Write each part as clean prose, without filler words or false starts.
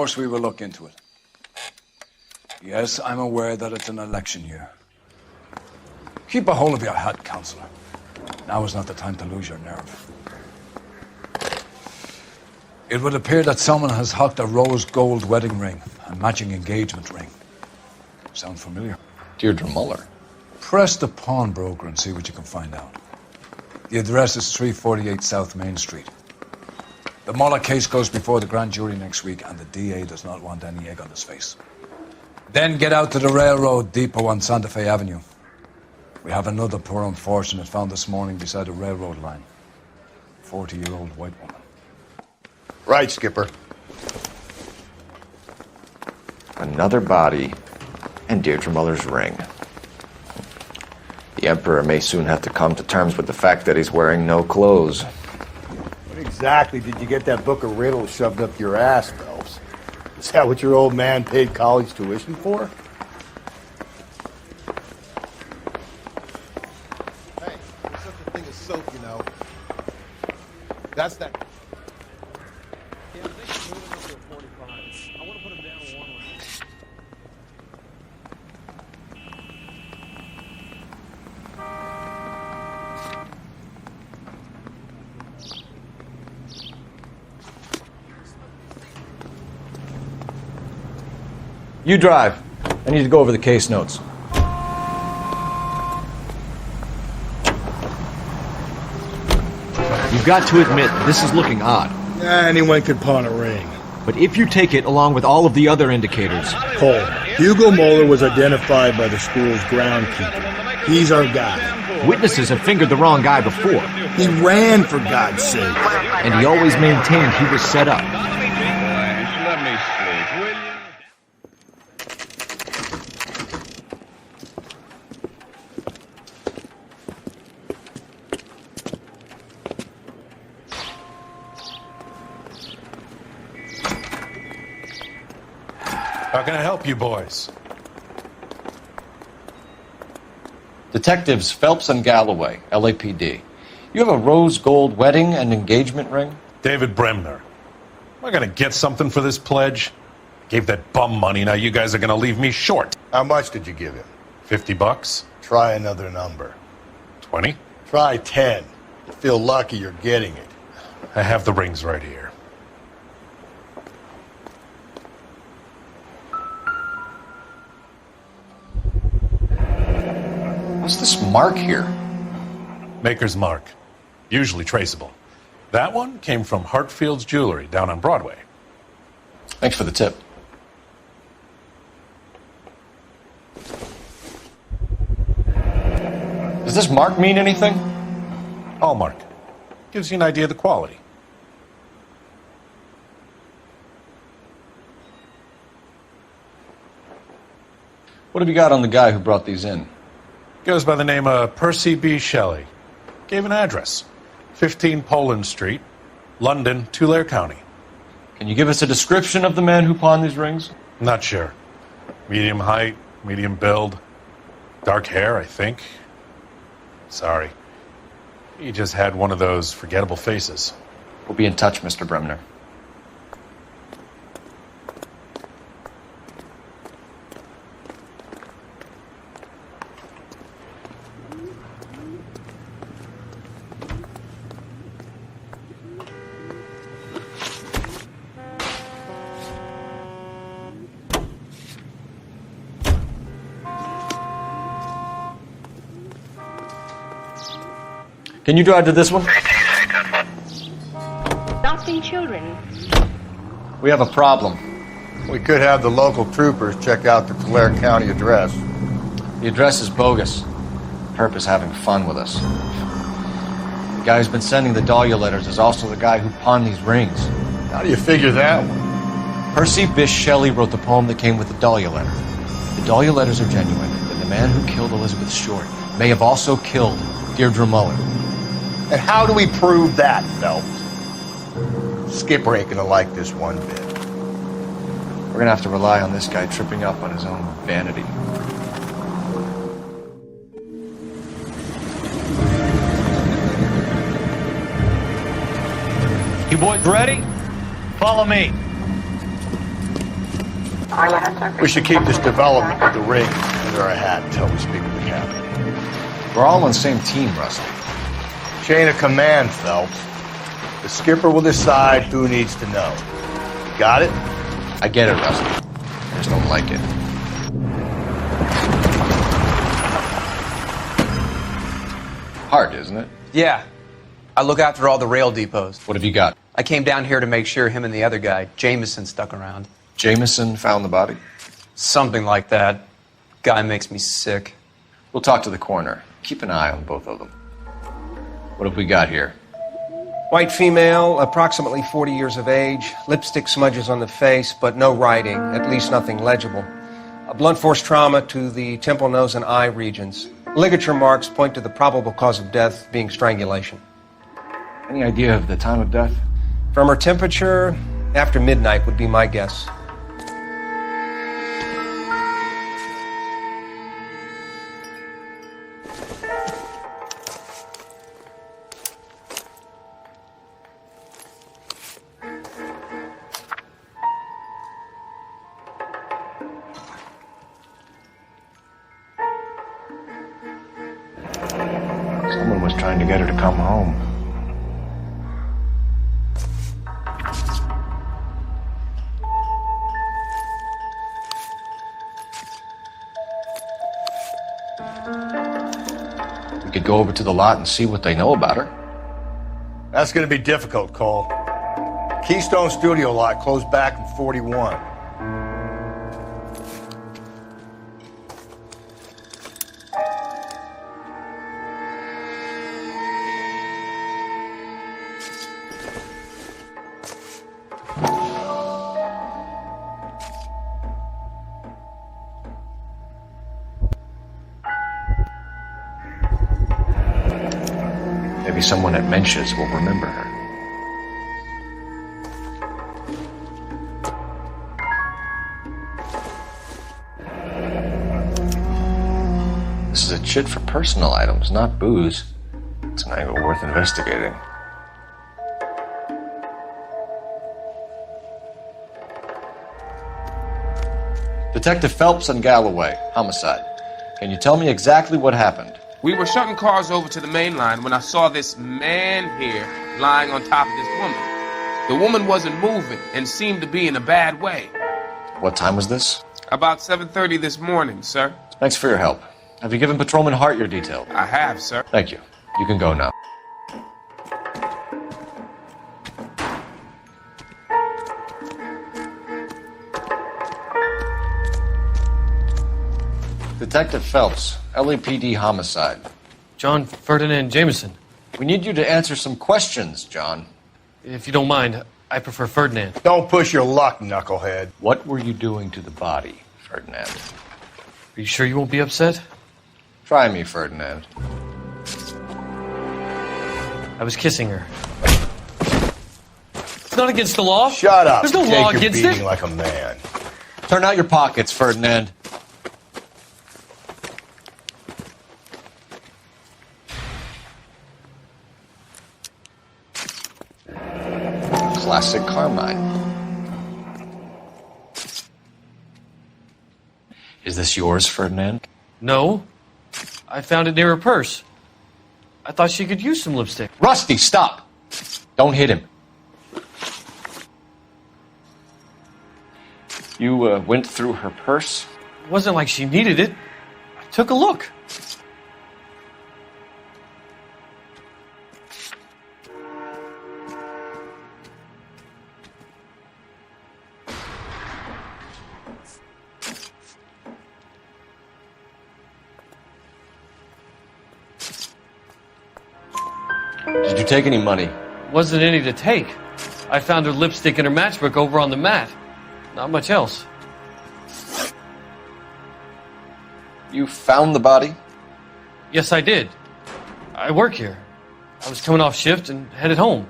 course we will look into it. Yes, I'm aware that it's an election year. Keep a hold of your hat, Councillor. Now is not the time to lose your nerve. It would appear that someone has hocked a rose gold wedding ring and matching engagement ring. Sound familiar? Deirdre Muller. Press the pawnbroker and see what you can find out. The address is 348 South Main Street. The Muller case goes before the grand jury next week, and the DA does not want any egg on his face. Then get out to the railroad depot on Santa Fe Avenue. We have another poor unfortunate found this morning beside a railroad line. 40-year-old white woman. Right, Skipper. Another body and Deirdre Muller's ring. The Emperor may soon have to come to terms with the fact that he's wearing no clothes. What exactly did you get that book of riddles shoved up your ass, Phelps? Is that what your old man paid college tuition for? Hey, there's such a thing as soap, you know. That's that. Yeah, I think I'm moving up to a 45. I want to put him down to one round. You drive. I need to go over the case notes. You've got to admit, this is looking odd. Anyone could pawn a ring. But if you take it along with all of the other indicators... Cole, Hugo Moeller was identified by the school's groundkeeper. He's our guy. Witnesses have fingered the wrong guy before. He ran, for God's sake. And he always maintained he was set up. Let me sleep, will you? How can I help you boys? Detectives Phelps and Galloway, LAPD. You have a rose gold wedding and engagement ring? David Bremner. Am I going to get something for this pledge? Gave that bum money, now you guys are going to leave me short. How much did you give him? $50? Try another number. 20? Try 10. You feel lucky you're getting it. I have the rings right here. What's this mark here? Maker's mark. Usually traceable. That one came from Hartfield's Jewelry down on Broadway. Thanks for the tip. Does this mark mean anything? Hallmark. Gives you an idea of the quality. What have you got on the guy who brought these in? Goes by the name of Percy B. Shelley. Gave an address. 15 Poland Street, London, Tulare County. Can you give us a description of the man who pawned these rings? Not sure. Medium height, medium build. Dark hair, I think. Sorry. He just had one of those forgettable faces. We'll be in touch, Mr. Bremner. Can you drive to this one? Adopting children. We have a problem. We could have the local troopers check out the Tulare County address. The address is bogus. Herp is having fun with us. The guy who's been sending the Dahlia letters is also the guy who pawned these rings. How do you figure that one? Percy Bysshe Shelley wrote the poem that came with the Dahlia letter. The Dahlia letters are genuine, but the man who killed Elizabeth Short may have also killed Deirdre Muller. And how do we prove that, Phelps? Skipper ain't gonna like this one bit. We're gonna have to rely on this guy tripping up on his own vanity. You boys ready? Follow me. We should keep this development with the ring under our hat until we speak with the captain. We're all on the same team, Rusty. Chain of command, Phelps. The skipper will decide who needs to know. You got it? I get it, Rusty. I just don't like it. Hard, isn't it? Yeah. I look after all the rail depots. What have you got? I came down here to make sure him and the other guy, Jameson, stuck around. Jameson found the body? Something like that. Guy makes me sick. We'll talk to the coroner. Keep an eye on both of them. What have we got here? White female, approximately 40 years of age, lipstick smudges on the face, but no writing, at least nothing legible. A blunt force trauma to the temple, nose, and eye regions. Ligature marks point to the probable cause of death being strangulation. Any idea of the time of death? From her temperature, after midnight would be my guess. Someone was trying to get her to come home. We could go over to the lot and see what they know about her. That's going to be difficult, Cole. Keystone Studio lot closed back in 41. Maybe someone at Mensch's will remember her. This is a chit for personal items, not booze. It's an angle worth investigating. Detective Phelps and Galloway, homicide. Can you tell me exactly what happened? We were shuttling cars over to the main line when I saw this man here lying on top of this woman. The woman wasn't moving and seemed to be in a bad way. What time was this? About 7:30 this morning, sir. Thanks for your help. Have you given Patrolman Hart your detail? I have, sir. Thank you. You can go now. Detective Phelps, LAPD homicide. John Ferdinand Jameson. We need you to answer some questions, John. If you don't mind, I prefer Ferdinand. Don't push your luck, knucklehead. What were you doing to the body, Ferdinand? Are you sure you won't be upset? Try me, Ferdinand. I was kissing her. It's not against the law. Shut up. There's no Take law your against beating it. like a man. Turn out your pockets, Ferdinand. Classic Carmine. Is this yours, Ferdinand? No. I found it near her purse. I thought she could use some lipstick. Rusty, stop! Don't hit him. You went through her purse? It wasn't like she needed it. I took a look. Did you take any money? Wasn't any to take. I found her lipstick and her matchbook over on the mat. Not much else. You found the body? Yes, I did. I work here. I was coming off shift and headed home.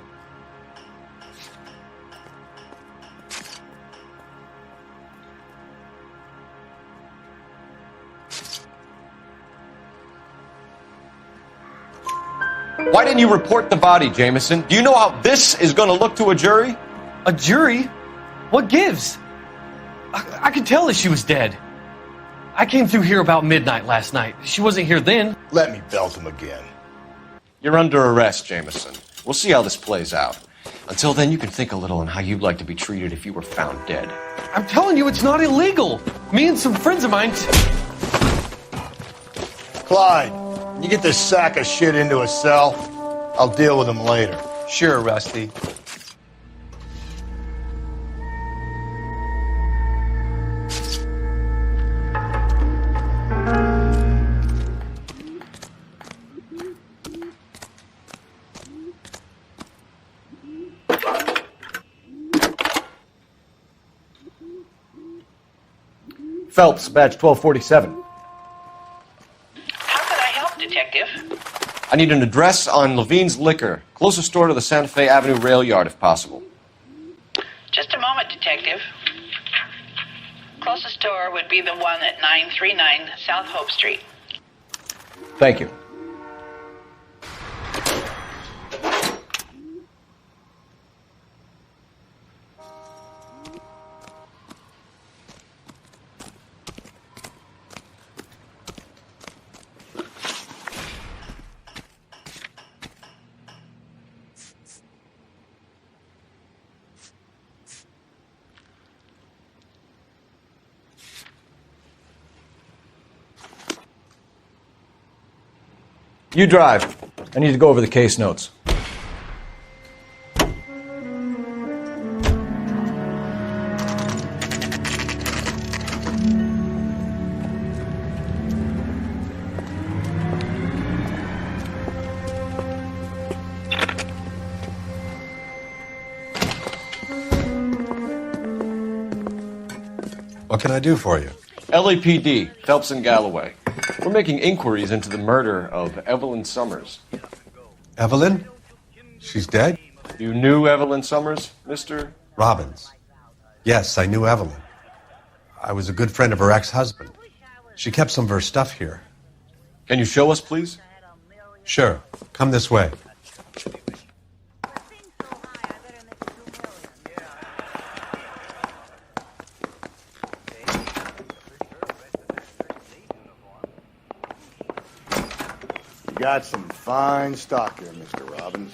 Why didn't you report the body, Jameson? Do you know how this is going to look to a jury? A jury? What gives? I could tell that she was dead. I came through here about midnight last night. She wasn't here then. Let me belt him again. You're under arrest, Jameson. We'll see how this plays out. Until then, you can think a little on how you'd like to be treated if you were found dead. I'm telling you, it's not illegal. Me and some friends of mine... Clyde, you get this sack of shit into a cell. I'll deal with him later. Sure, Rusty. Phelps, badge 1247. How can I help, Detective? I need an address on Levine's Liquor. Closest store to the Santa Fe Avenue rail yard, if possible. Just a moment, Detective. Closest store would be the one at 939 South Hope Street. Thank you. You drive. I need to go over the case notes. What can I do for you? LAPD, Phelps and Galloway. We're making inquiries into the murder of Evelyn Summers. Evelyn? She's dead? You knew Evelyn Summers, Mr. Robbins. Yes, I knew Evelyn. I was a good friend of her ex-husband. She kept some of her stuff here. Can you show us, please? Sure. Come this way. Got some fine stock here, Mr. Robbins.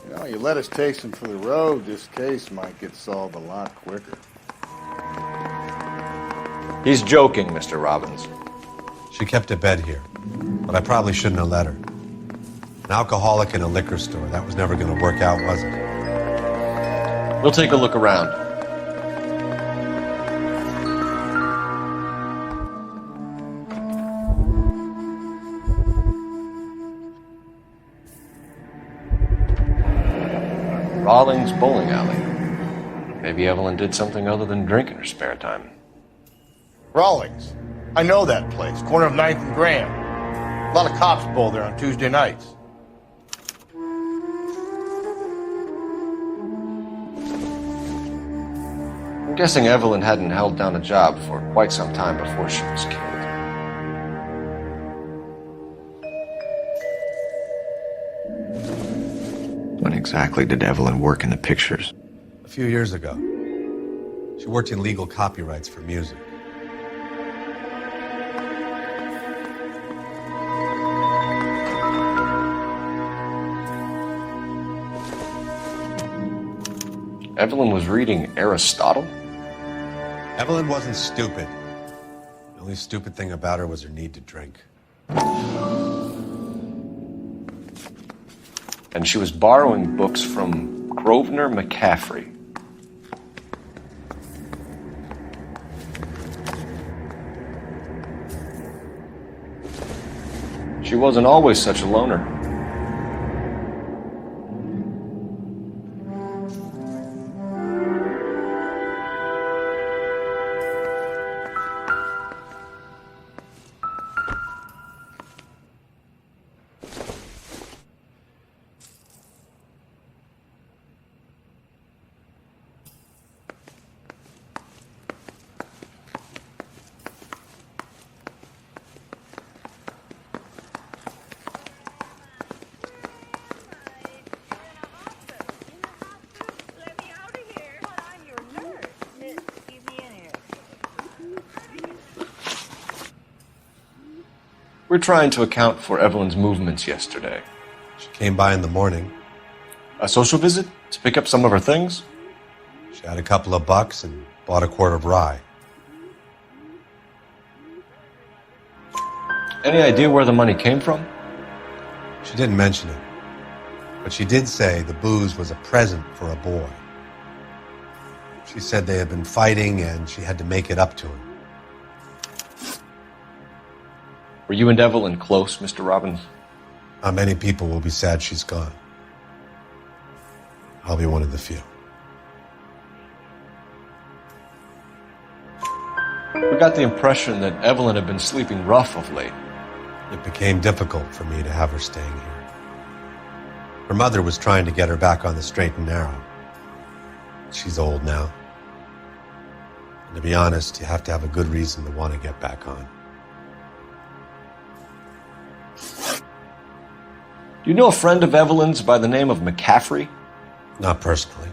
You know, you let us take some for the road, this case might get solved a lot quicker. He's joking, Mr. Robbins. She kept a bed here, but I probably shouldn't have let her. An alcoholic in a liquor store, that was never going to work out, was it? We'll take a look around. Rawlings Bowling Alley. Maybe Evelyn did something other than drink in her spare time. Rawlings. I know that place. Corner of 9th and Graham. A lot of cops bowl there on Tuesday nights. I'm guessing Evelyn hadn't held down a job for quite some time before she was killed. When exactly did Evelyn work in the pictures? A few years ago. She worked in legal copyrights for music. Evelyn was reading Aristotle? Evelyn wasn't stupid. The only stupid thing about her was her need to drink. And she was borrowing books from Grosvenor McCaffrey. She wasn't always such a loner. We're trying to account for Evelyn's movements yesterday. She came by in the morning. A social visit? To pick up some of her things? She had a couple of bucks and bought a quart of rye. Any idea where the money came from? She didn't mention it, but she did say the booze was a present for a boy. She said they had been fighting and she had to make it up to him. Were you and Evelyn close, Mr. Robbins? Many people will be sad she's gone. I'll be one of the few. We got the impression that Evelyn had been sleeping rough of late. It became difficult for me to have her staying here. Her mother was trying to get her back on the straight and narrow. She's old now. And to be honest, you have to have a good reason to want to get back on. Do you know a friend of Evelyn's by the name of McCaffrey? Not personally.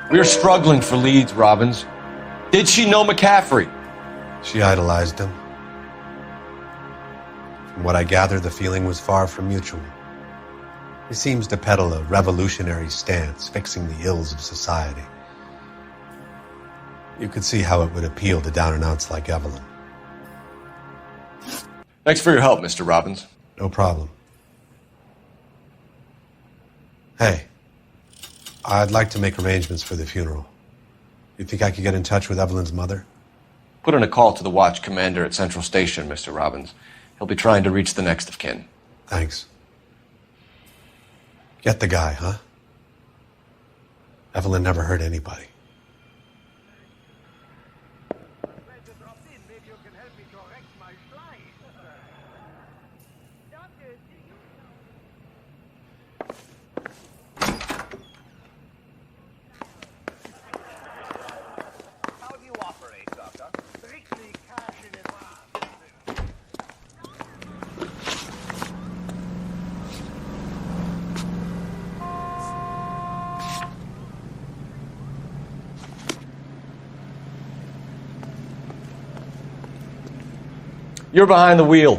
We're struggling for leads, Robbins. Did she know McCaffrey? She idolized him. From what I gather, the feeling was far from mutual. He seems to peddle a revolutionary stance, fixing the ills of society. You could see how it would appeal to down-and-outs like Evelyn. Thanks for your help, Mr. Robbins. No problem. Hey, I'd like to make arrangements for the funeral. You think I could get in touch with Evelyn's mother? Put in a call to the watch commander at Central Station, Mr. Robbins. He'll be trying to reach the next of kin. Thanks. Get the guy, huh? Evelyn never hurt anybody. You're behind the wheel.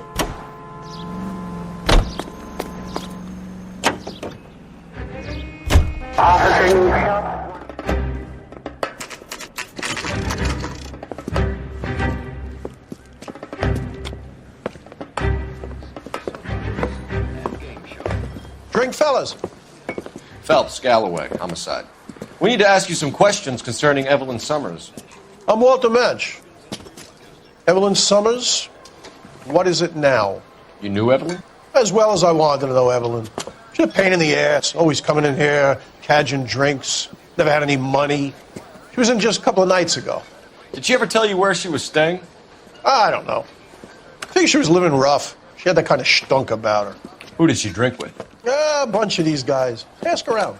Drink, fellas. Phelps, Galloway, homicide. We need to ask you some questions concerning Evelyn Summers. I'm Walter Mensch. Evelyn Summers? What is it now? You knew Evelyn? As well as I wanted to know Evelyn. She's a pain in the ass, always coming in here, cadging drinks, never had any money. She was in just a couple of nights ago. Did she ever tell you where she was staying? I don't know. I think she was living rough. She had that kind of stunk about her. Who did she drink with? A bunch of these guys. Ask around.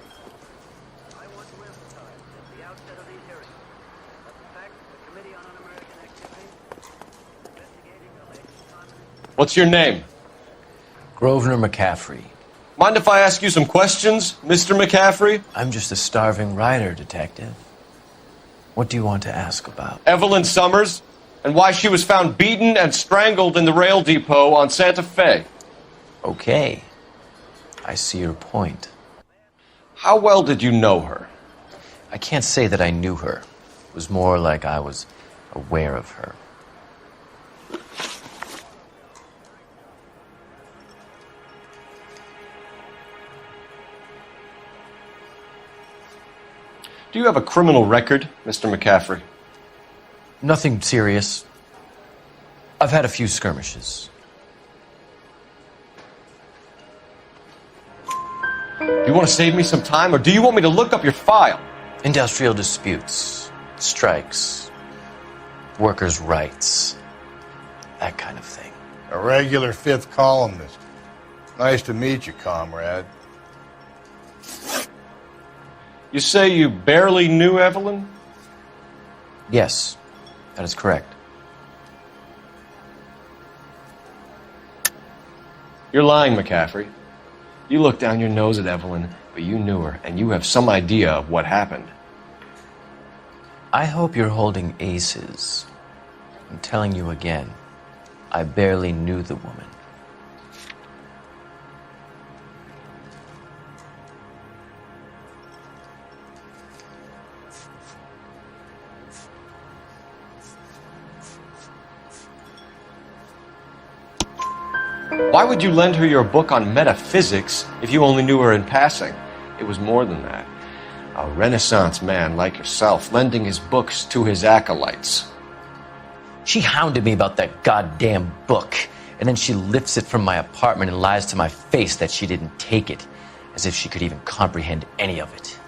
What's your name? Grosvenor McCaffrey. Mind if I ask you some questions, Mr. McCaffrey? I'm just a starving writer, Detective. What do you want to ask about? Evelyn Summers, and why she was found beaten and strangled in the rail depot on Santa Fe. Okay. I see your point. How well did you know her? I can't say that I knew her. It was more like I was aware of her. Do you have a criminal record, Mr. McCaffrey? Nothing serious. I've had a few skirmishes. You want to save me some time, or do you want me to look up your file? Industrial disputes, strikes, workers' rights, that kind of thing. A regular fifth columnist. Nice to meet you, comrade. You say you barely knew Evelyn? Yes, that is correct. You're lying, McCaffrey. You look down your nose at Evelyn, but you knew her, and you have some idea of what happened. I hope you're holding aces. I'm telling you again, I barely knew the woman. Why would you lend her your book on metaphysics if you only knew her in passing? It was more than that. A Renaissance man like yourself lending his books to his acolytes. She hounded me about that goddamn book, and then she lifts it from my apartment and lies to my face that she didn't take it, as if she could even comprehend any of it.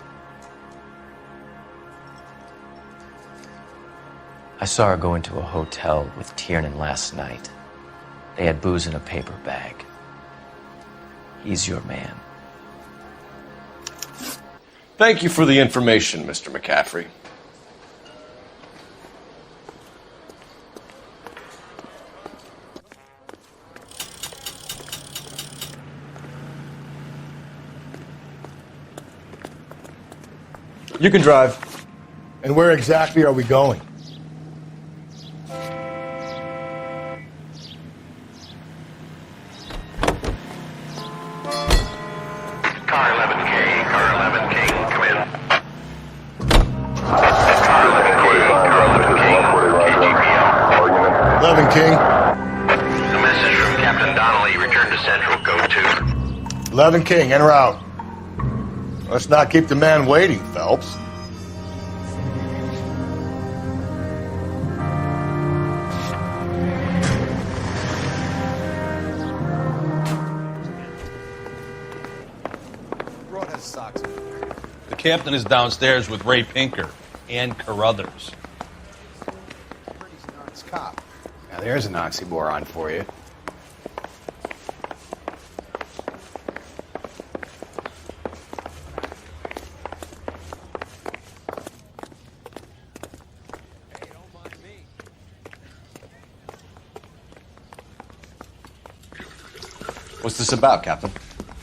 I saw her go into a hotel with Tiernan last night. They had booze in a paper bag. He's your man. Thank you for the information, Mr. McCaffrey. You can drive. And where exactly are we going? Car 11K, car 11K, come in. Car 11K, 11 King. a message from Captain Donnelly. Return to Central, go to. 11 King, en route. Let's not keep the man waiting, Phelps. The captain is downstairs with Ray Pinker and Carruthers. It's cop. Now there's an oxymoron for you. What's this about, Captain?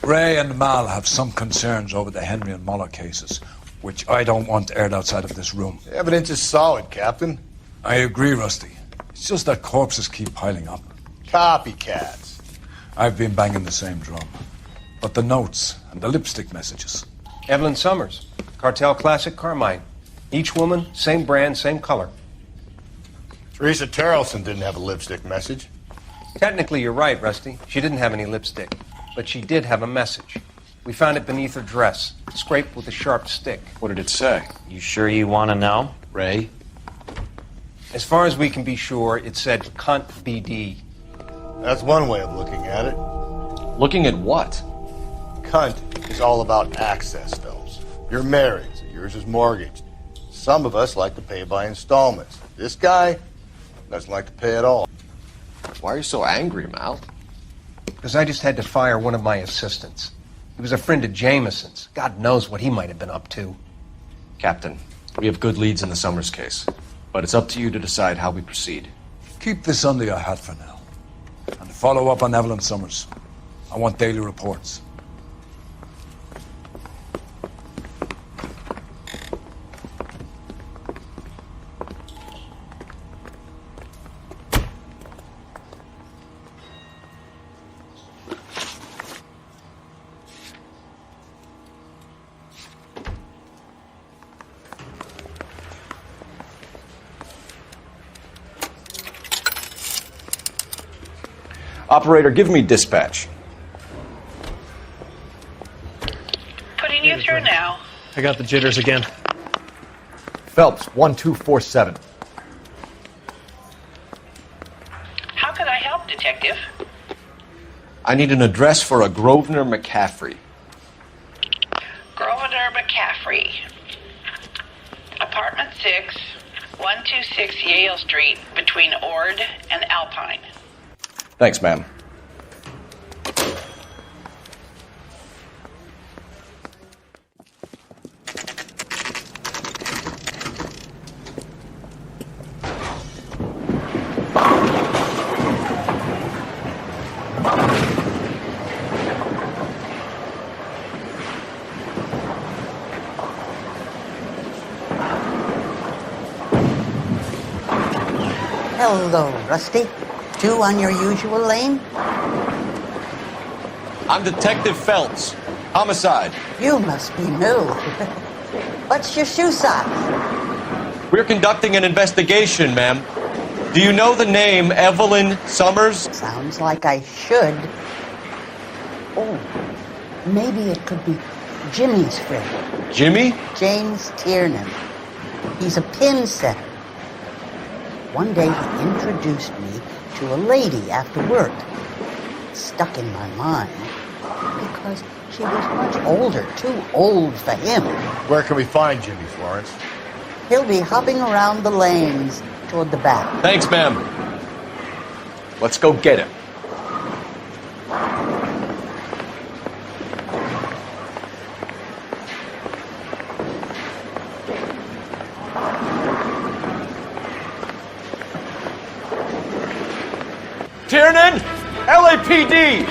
Ray and Mal have some concerns over the Henry and Muller cases, which I don't want aired outside of this room. The evidence is solid, Captain. I agree, Rusty. It's just that corpses keep piling up. Copycats. I've been banging the same drum. But the notes and the lipstick messages. Evelyn Summers, Cartel Classic Carmine. Each woman, same brand, same color. Teresa Terrelson didn't have a lipstick message. Technically, you're right, Rusty. She didn't have any lipstick. But she did have a message. We found it beneath her dress, scraped with a sharp stick. What did it say? You sure you want to know? Ray? As far as we can be sure, it said cunt BD. That's one way of looking at it. Looking at what? Cunt is all about access, Phelps. You're married, so yours is mortgaged. Some of us like to pay by installments. This guy doesn't like to pay at all. Why are you so angry, Mal? Because I just had to fire one of my assistants. He was a friend of Jameson's. God knows what he might have been up to. Captain, we have good leads in the Summers case, but it's up to you to decide how we proceed. Keep this under your hat for now. And follow up on Evelyn Summers. I want daily reports. Operator, give me dispatch. Putting you through now. I got the jitters again. Phelps, 1247. How could I help, Detective? I need an address for a Grosvenor McCaffrey. Grosvenor McCaffrey. Apartment 6, 126 Yale Street, between Ord and Alpine. Thanks, ma'am. Hello, Rusty. 2 on your usual lane? I'm Detective Phelps. Homicide. You must be new. What's your shoe size? We're conducting an investigation, ma'am. Do you know the name Evelyn Summers? Sounds like I should. Oh, maybe it could be Jimmy's friend. Jimmy? James Tiernan. He's a pin setter. One day he introduced me to a lady after work. It stuck in my mind because she was much older, too old for him. Where can we find Jimmy, Florence? He'll be hopping around the lanes toward the back. Thanks, ma'am. Let's go get him. Tiernan! LAPD!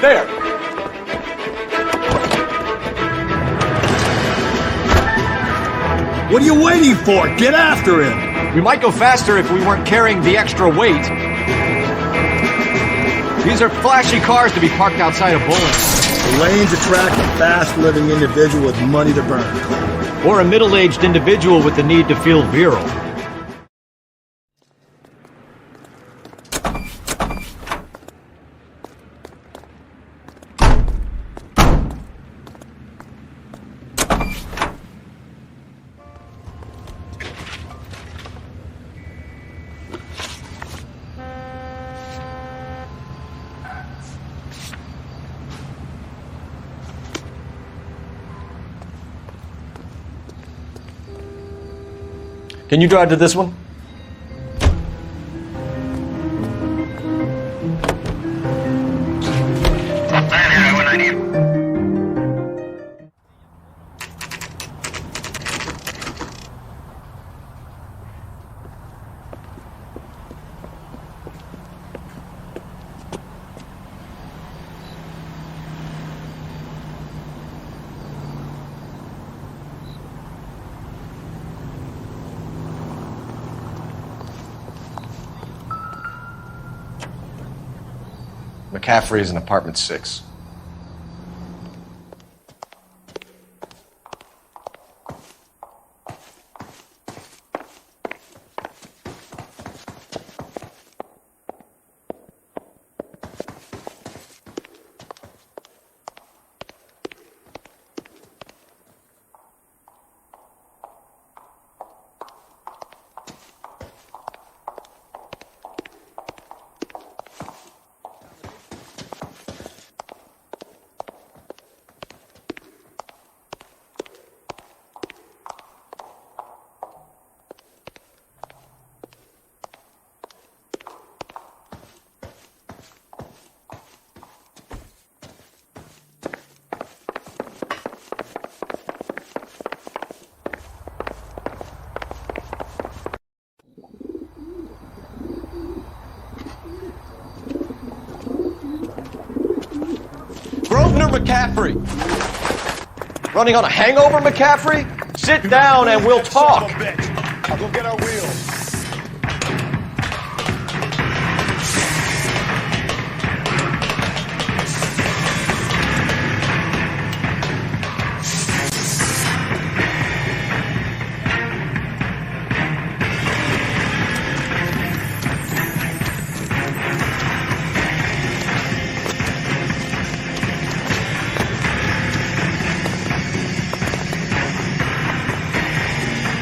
There! What are you waiting for? Get after him! We might go faster if we weren't carrying the extra weight. These are flashy cars to be parked outside of bowling. The lanes attract a fast-living individual with money to burn. Or a middle-aged individual with the need to feel virile. Can you drive to this one? McCaffrey is in apartment 6. McCaffrey! Running on a hangover, McCaffrey? Sit down and we'll talk. I'll go get our wheels.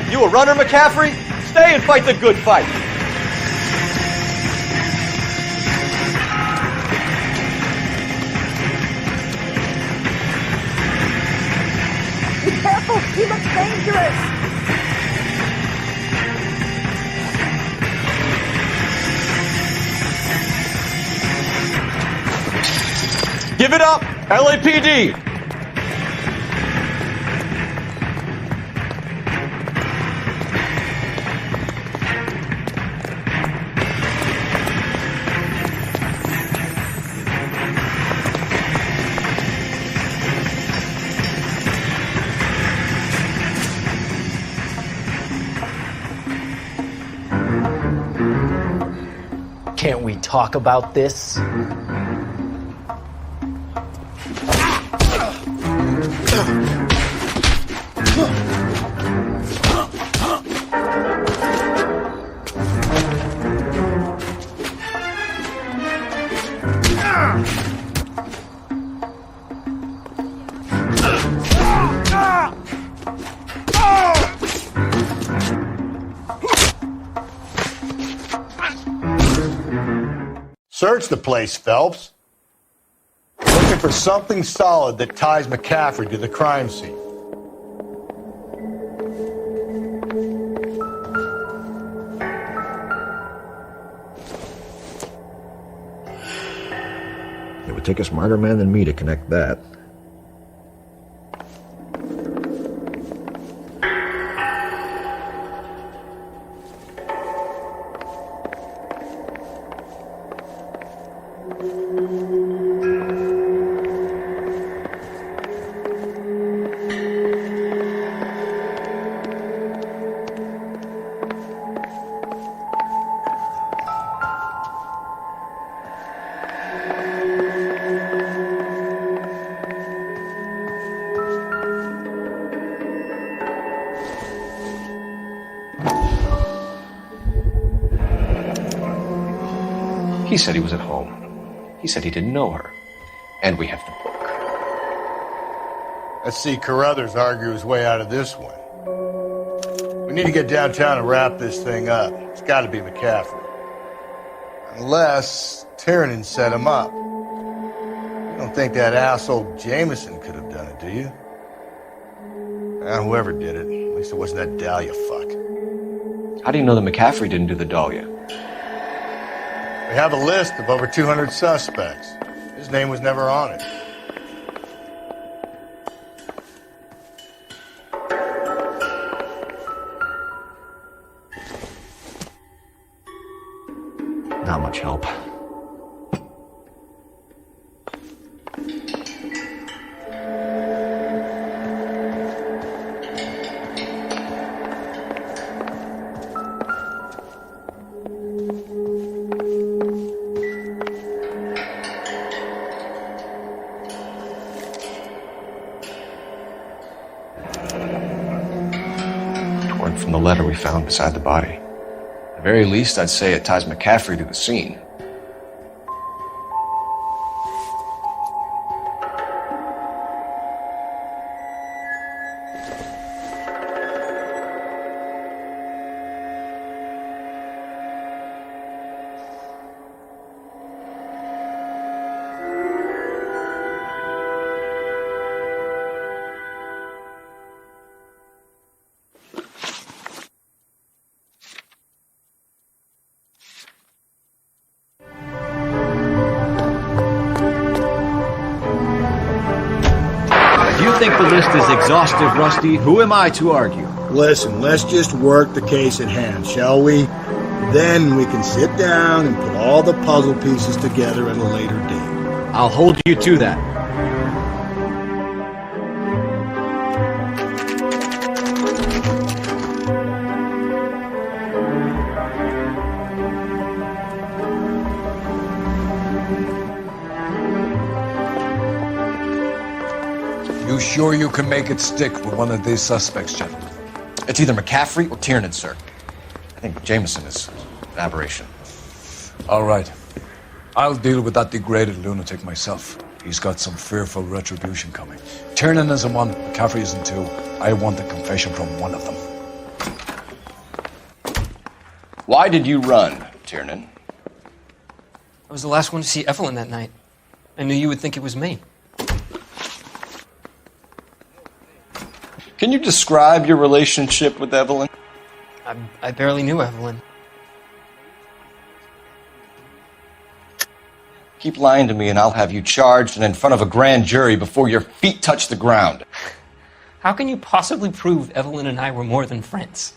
You a runner, McCaffrey? Stay and fight the good fight. Be careful! He looks dangerous! Give it up, LAPD! Can't we talk about this? Search the place, Phelps. Looking for something solid that ties McCaffrey to the crime scene. It would take a smarter man than me to connect that. He said he was at home. He said he didn't know her. And we have the book. Let's see Carruthers argue his way out of this one. We need to get downtown and wrap this thing up. It's got to be McCaffrey. Unless Tiernan set him up. You don't think that asshole Jameson could have done it, do you? Whoever did it. At least it wasn't that Dahlia fuck. How do you know that McCaffrey didn't do the Dahlia? We have a list of over 200 suspects. His name was never on it. Not much help. From the letter we found beside the body. At the very least, I'd say it ties McCaffrey to the scene. You think the list is exhaustive, Rusty? Who am I to argue? Listen, let's just work the case at hand, shall we? Then we can sit down and put all the puzzle pieces together at a later date. I'll hold you to that. You sure you can make it stick with one of these suspects, gentlemen? It's either McCaffrey or Tiernan, sir. I think Jameson is an aberration. All right. I'll deal with that degraded lunatic myself. He's got some fearful retribution coming. Tiernan isn't one, McCaffrey isn't two. I want a confession from one of them. Why did you run, Tiernan? I was the last one to see Evelyn that night. I knew you would think it was me. Can you describe your relationship with Evelyn? I barely knew Evelyn. Keep lying to me and I'll have you charged and in front of a grand jury before your feet touch the ground. How can you possibly prove Evelyn and I were more than friends?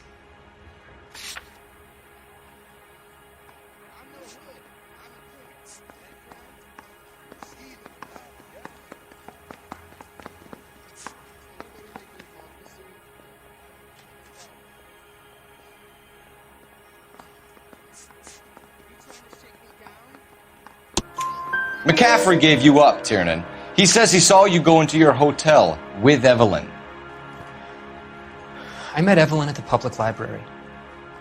McCaffrey gave you up, Tiernan. He says he saw you go into your hotel with Evelyn. I met Evelyn at the public library.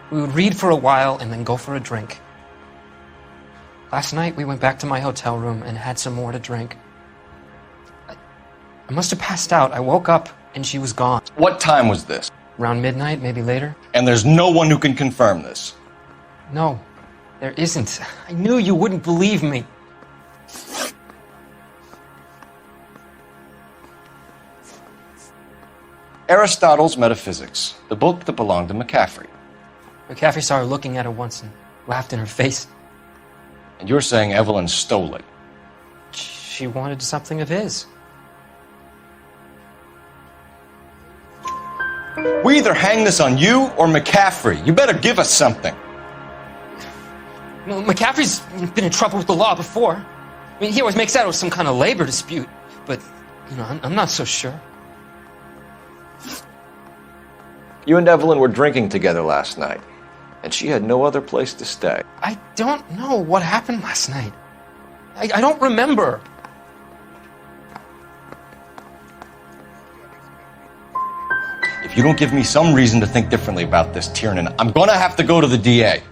We would read for a while and then go for a drink. Last night, we went back to my hotel room and had some more to drink. I must have passed out. I woke up and she was gone. What time was this? Around midnight, maybe later. And there's no one who can confirm this? No, there isn't. I knew you wouldn't believe me. Aristotle's Metaphysics, the book that belonged to McCaffrey. McCaffrey saw her looking at her once and laughed in her face. And you're saying Evelyn stole it? She wanted something of his. We either hang this on you or McCaffrey. You better give us something. Well, McCaffrey's been in trouble with the law before. I mean, he always makes out it was some kind of labor dispute. But, I'm not so sure. You and Evelyn were drinking together last night, and she had no other place to stay. I don't know what happened last night. I don't remember. If you don't give me some reason to think differently about this, Tiernan, I'm gonna have to go to the DA.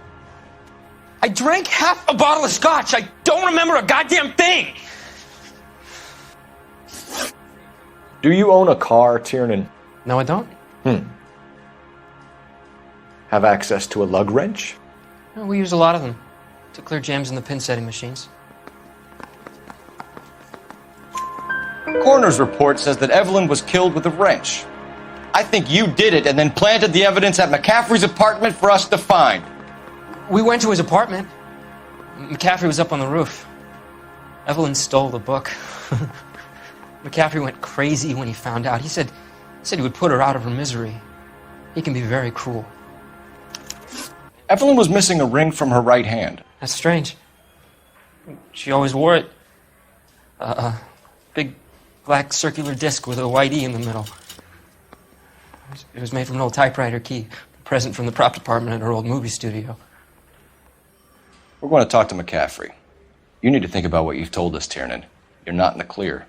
I drank half a bottle of scotch. I don't remember a goddamn thing. Do you own a car, Tiernan? No, I don't. Have access to a lug wrench? No, we use a lot of them to clear jams in the pin setting machines. Coroner's report says that Evelyn was killed with a wrench. I think you did it and then planted the evidence at McCaffrey's apartment for us to find. We went to his apartment. McCaffrey was up on the roof. Evelyn stole the book. McCaffrey went crazy when he found out. He said he would put her out of her misery. He can be very cruel. Evelyn was missing a ring from her right hand. That's strange. She always wore it. A big black circular disc with a white E in the middle. It was made from an old typewriter key, a present from the prop department at her old movie studio. We're going to talk to McCaffrey. You need to think about what you've told us, Tiernan. You're not in the clear.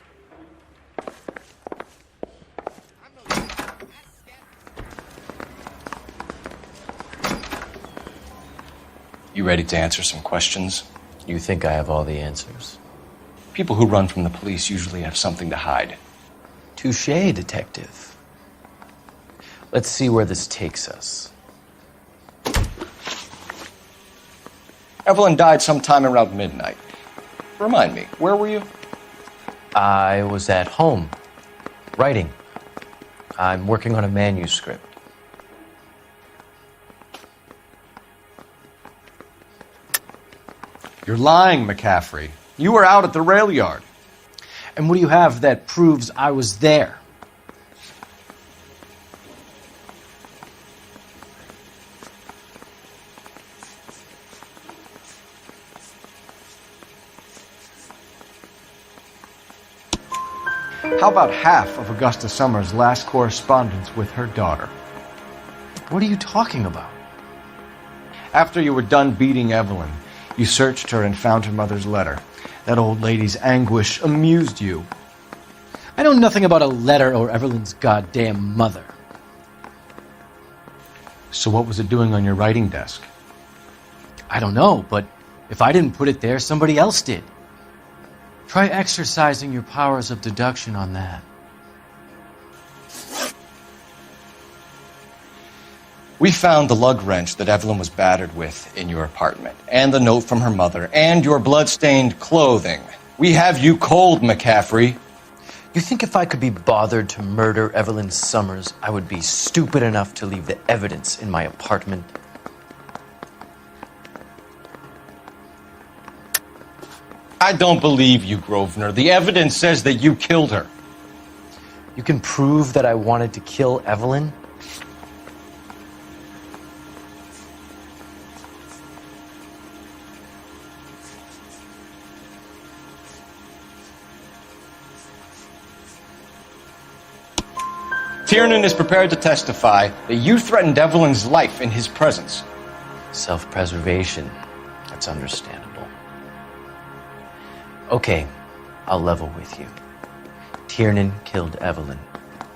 You ready to answer some questions? You think I have all the answers? People who run from the police usually have something to hide. Touché, detective. Let's see where this takes us. Evelyn died sometime around midnight. Remind me, where were you? I was at home, writing. I'm working on a manuscript. You're lying, McCaffrey. You were out at the rail yard. And what do you have that proves I was there? How about half of Augusta Summers' last correspondence with her daughter? What are you talking about? After you were done beating Evelyn, you searched her and found her mother's letter. That old lady's anguish amused you. I know nothing about a letter or Evelyn's goddamn mother. So what was it doing on your writing desk? I don't know, but if I didn't put it there, somebody else did. Try exercising your powers of deduction on that. We found the lug wrench that Evelyn was battered with in your apartment, and the note from her mother, and your blood-stained clothing. We have you cold, McCaffrey. You think if I could be bothered to murder Evelyn Summers, I would be stupid enough to leave the evidence in my apartment? I don't believe you, Grosvenor. The evidence says that you killed her. You can prove that I wanted to kill Evelyn? Tiernan is prepared to testify that you threatened Evelyn's life in his presence. Self-preservation. That's understandable. Okay, I'll level with you. Tiernan killed Evelyn.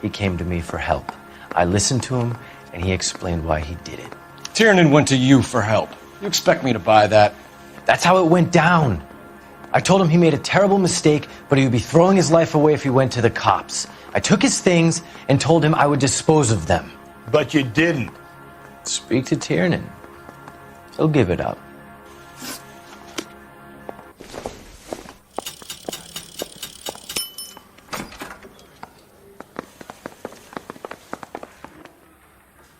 He came to me for help. I listened to him, and he explained why he did it. Tiernan went to you for help. You expect me to buy that? That's how it went down. I told him he made a terrible mistake, but he would be throwing his life away if he went to the cops. I took his things and told him I would dispose of them. But you didn't. Speak to Tiernan. He'll give it up.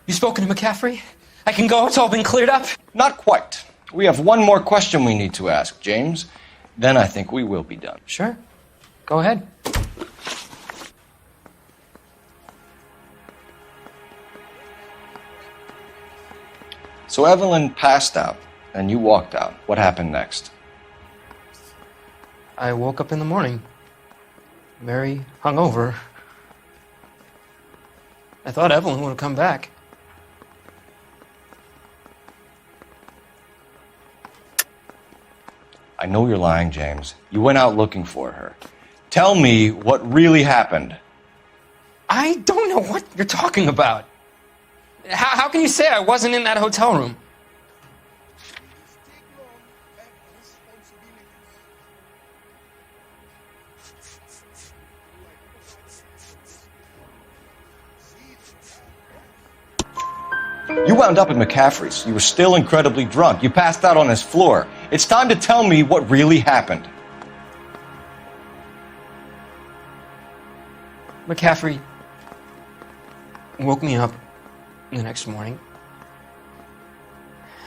You spoken to McCaffrey? I can go? It's all been cleared up? Not quite. We have one more question we need to ask, James. Then I think we will be done. Sure. Go ahead. So Evelyn passed out, and you walked out. What happened next? I woke up in the morning, very hungover. I thought Evelyn would have come back. I know you're lying, James. You went out looking for her. Tell me what really happened. I don't know what you're talking about. How can you say I wasn't in that hotel room? You wound up at McCaffrey's. You were still incredibly drunk. You passed out on his floor. It's time to tell me what really happened. McCaffrey woke me up the next morning,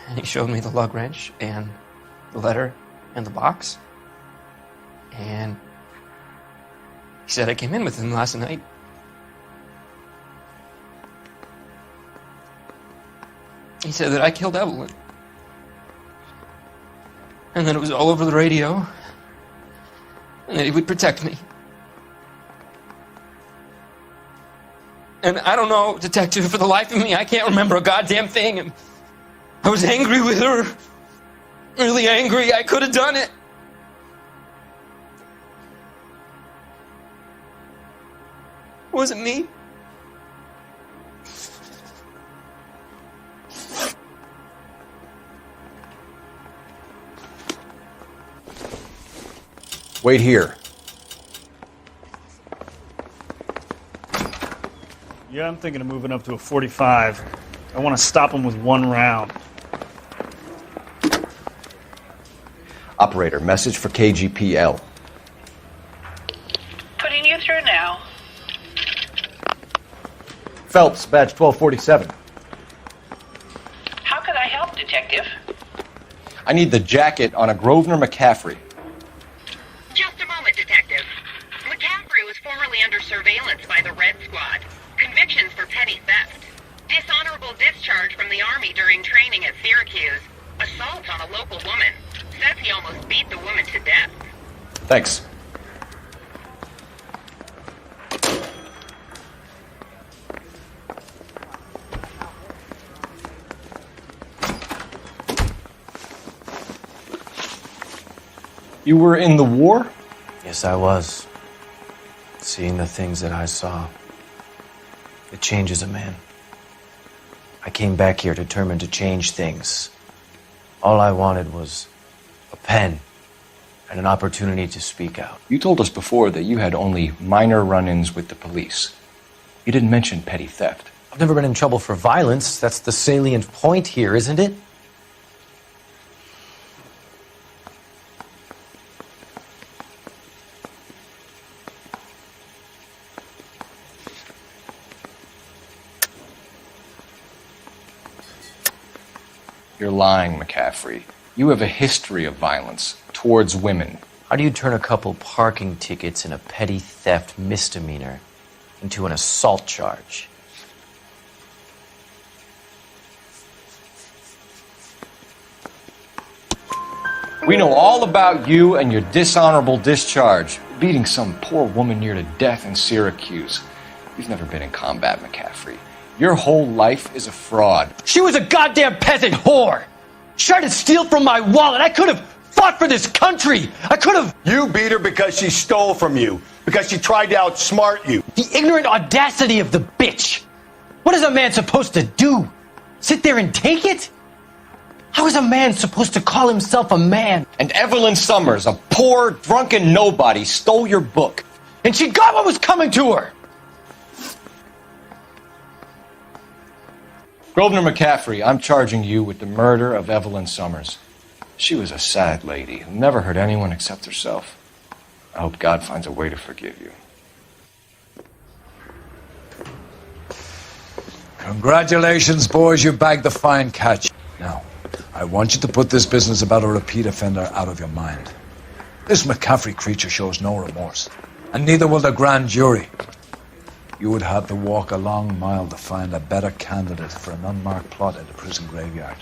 and he showed me the lug wrench and the letter and the box, and he said I came in with him last night. He said that I killed Evelyn, and that it was all over the radio, and that he would protect me. And I don't know, detective, for the life of me, I can't remember a goddamn thing. And I was angry with her. Really angry. I could have done it. It wasn't me. Wait here. Yeah, I'm thinking of moving up to a 45. I want to stop him with one round. Operator, message for KGPL. Putting you through now. Phelps, badge 1247. How could I help, detective? I need the jacket on a Grosvenor McCaffrey. Just a moment, detective. McCaffrey was formerly under surveillance by the Red Squad. Convictions for petty theft. Dishonorable discharge from the Army during training at Syracuse. Assault on a local woman. Says he almost beat the woman to death. Thanks. You were in the war? Yes, I was. Seeing the things that I saw. It changes a man. I came back here determined to change things. All I wanted was a pen and an opportunity to speak out. You told us before that you had only minor run-ins with the police. You didn't mention petty theft. I've never been in trouble for violence. That's the salient point here, isn't it? You're lying, McCaffrey. You have a history of violence towards women. How do you turn a couple parking tickets and a petty theft misdemeanor into an assault charge? We know all about you and your dishonorable discharge, beating some poor woman near to death in Syracuse. You've never been in combat, McCaffrey. Your whole life is a fraud. She was a goddamn peasant whore! She tried to steal from my wallet. I could have fought for this country. I could have... You beat her because she stole from you. Because she tried to outsmart you. The ignorant audacity of the bitch. What is a man supposed to do? Sit there and take it? How is a man supposed to call himself a man? And Evelyn Summers, a poor, drunken nobody, stole your book. And she got what was coming to her. Grosvenor McCaffrey, I'm charging you with the murder of Evelyn Summers. She was a sad lady who never hurt anyone except herself. I hope God finds a way to forgive you. Congratulations, boys, you bagged the fine catch. Now, I want you to put this business about a repeat offender out of your mind. This McCaffrey creature shows no remorse, and neither will the grand jury. You would have to walk a long mile to find a better candidate for an unmarked plot in the prison graveyard.